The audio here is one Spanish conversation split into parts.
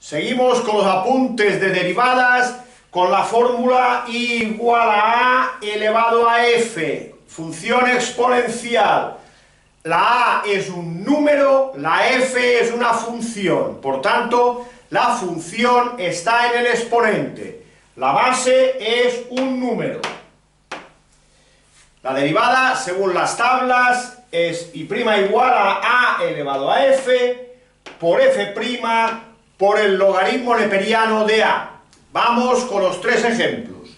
Seguimos con los apuntes de derivadas con la fórmula I igual a A elevado a F, función exponencial. La A es un número, la F es una función, por tanto, la función está en el exponente. La base es un número. La derivada, según las tablas, es I' igual a A elevado a F por F' por el logaritmo neperiano de A. Vamos con los tres ejemplos.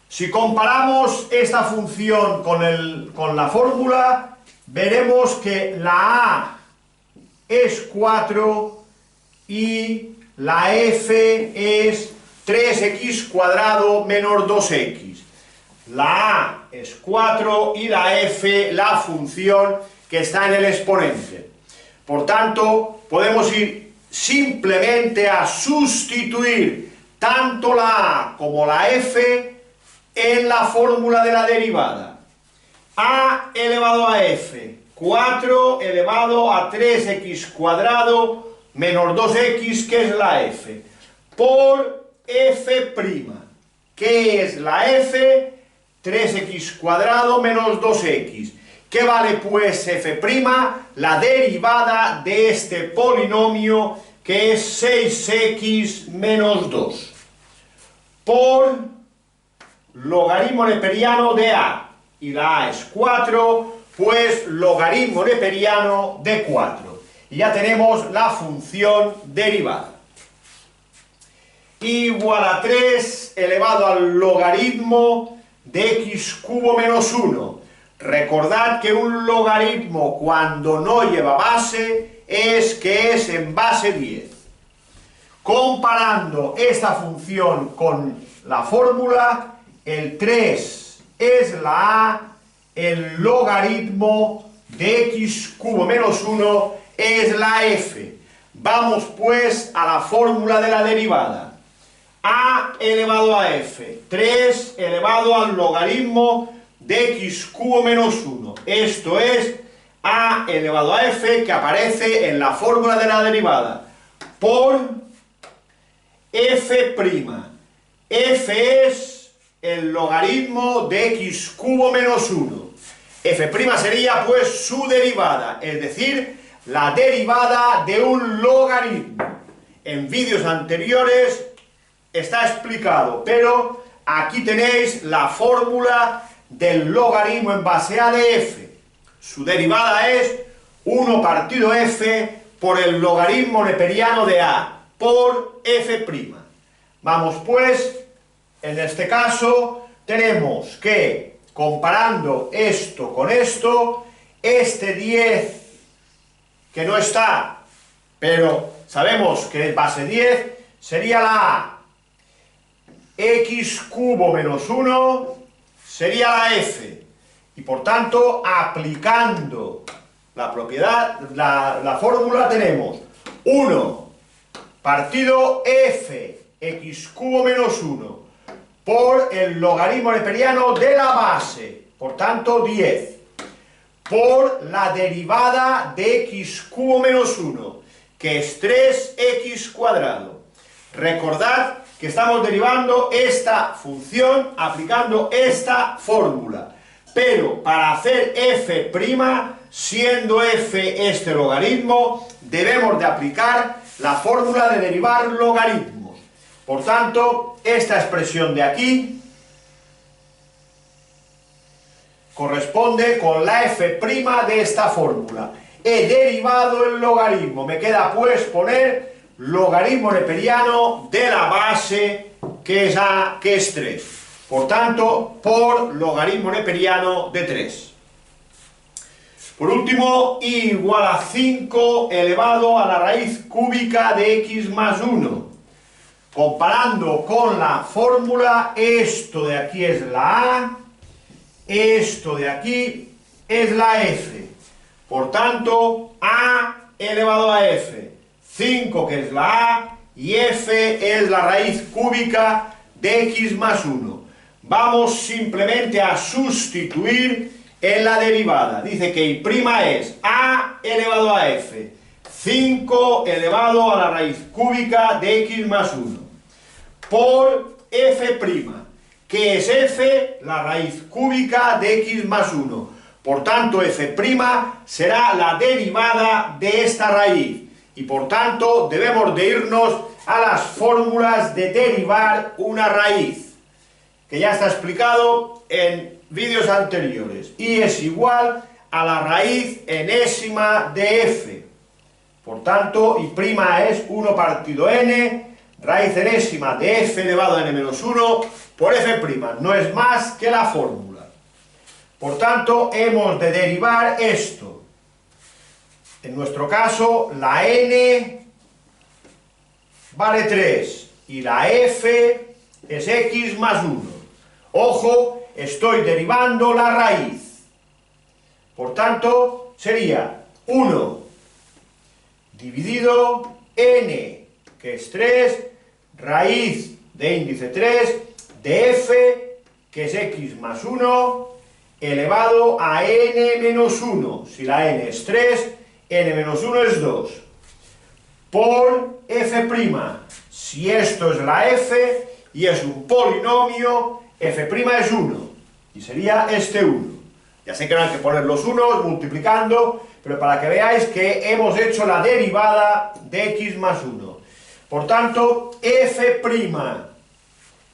Si comparamos esta función con la fórmula, veremos que la A es 4 y la F es 3x cuadrado menos 2x. La A es 4 y la F la función que está en el exponente. Por tanto, podemos ir simplemente a sustituir tanto la A como la F en la fórmula de la derivada. A elevado a F, 4 elevado a 3x cuadrado menos 2x, que es la F, por F'. ¿Qué es la F? 3x cuadrado menos 2x. ¿Qué vale pues F'? La derivada de este polinomio, que es 6x menos 2, por logaritmo neperiano de A. Y la A es 4, pues logaritmo neperiano de 4. Y ya tenemos la función derivada. Igual a 3 elevado al logaritmo de x cubo menos 1. Recordad que un logaritmo cuando no lleva base es en base 10. Comparando esta función con la fórmula, el 3 es la A, el logaritmo de x cubo menos 1 es la F. Vamos pues a la fórmula de la derivada. A elevado a F, 3 elevado al logaritmo de x cubo menos 1. Esto es A elevado a F, que aparece en la fórmula de la derivada, por F'. F es el logaritmo de x cubo menos 1. F' sería pues su derivada, es decir, la derivada de un logaritmo. En vídeos anteriores está explicado, pero aquí tenéis la fórmula del logaritmo en base a de f. Su derivada es 1 partido f por el logaritmo neperiano de a por f'. Vamos pues, en este caso tenemos que, comparando esto con esto, este 10 que no está, pero sabemos que es base 10, sería la a. X cubo menos 1 sería la f, y por tanto, aplicando la propiedad, la fórmula, tenemos 1 partido f, x cubo menos 1, por el logaritmo neperiano de la base, por tanto 10, por la derivada de x cubo menos 1, que es 3x cuadrado. Recordad que estamos derivando esta función aplicando esta fórmula, pero para hacer f', siendo f este logaritmo, debemos de aplicar la fórmula de derivar logaritmos. Por tanto, esta expresión de aquí corresponde con la f' de esta fórmula. He derivado el logaritmo, me queda pues poner logaritmo neperiano de la base, que es A, que es 3. Por tanto, por logaritmo neperiano de 3. Por último, I igual a 5 elevado a la raíz cúbica de x más 1. Comparando con la fórmula, esto de aquí es la A, esto de aquí es la F. Por tanto, A elevado a F. 5 que es la A y f es la raíz cúbica de x más 1. Vamos simplemente a sustituir en la derivada. Dice que y' es A elevado a f. 5 elevado a la raíz cúbica de x más 1 por f', que es f, la raíz cúbica de x más 1. Por tanto, f' será la derivada de esta raíz. Y por tanto, debemos de irnos a las fórmulas de derivar una raíz, que ya está explicado en vídeos anteriores. Y es igual a la raíz enésima de f. Por tanto, y' es 1 partido n, raíz enésima de f elevado a n menos 1 por f'. No es más que la fórmula. Por tanto, hemos de derivar esto. En nuestro caso, la n vale 3 y la f es x más 1. Ojo, estoy derivando la raíz. Por tanto, sería 1 dividido n, que es 3, raíz de índice 3, de f, que es x más 1, elevado a n menos 1. Si la n es 3, n menos 1 es 2. Por f'. Si esto es la f y es un polinomio, f' es 1. Y sería este 1. Ya sé que no hay que poner los unos multiplicando, pero para que veáis que hemos hecho la derivada de x más 1. Por tanto, f'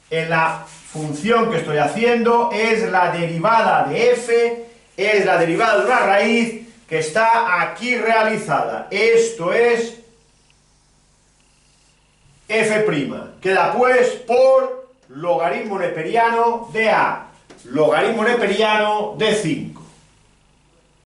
en la función que estoy haciendo es la derivada de f, es la derivada de una raíz que está aquí realizada. Esto es f'. Queda pues por logaritmo neperiano de a, logaritmo neperiano de 5.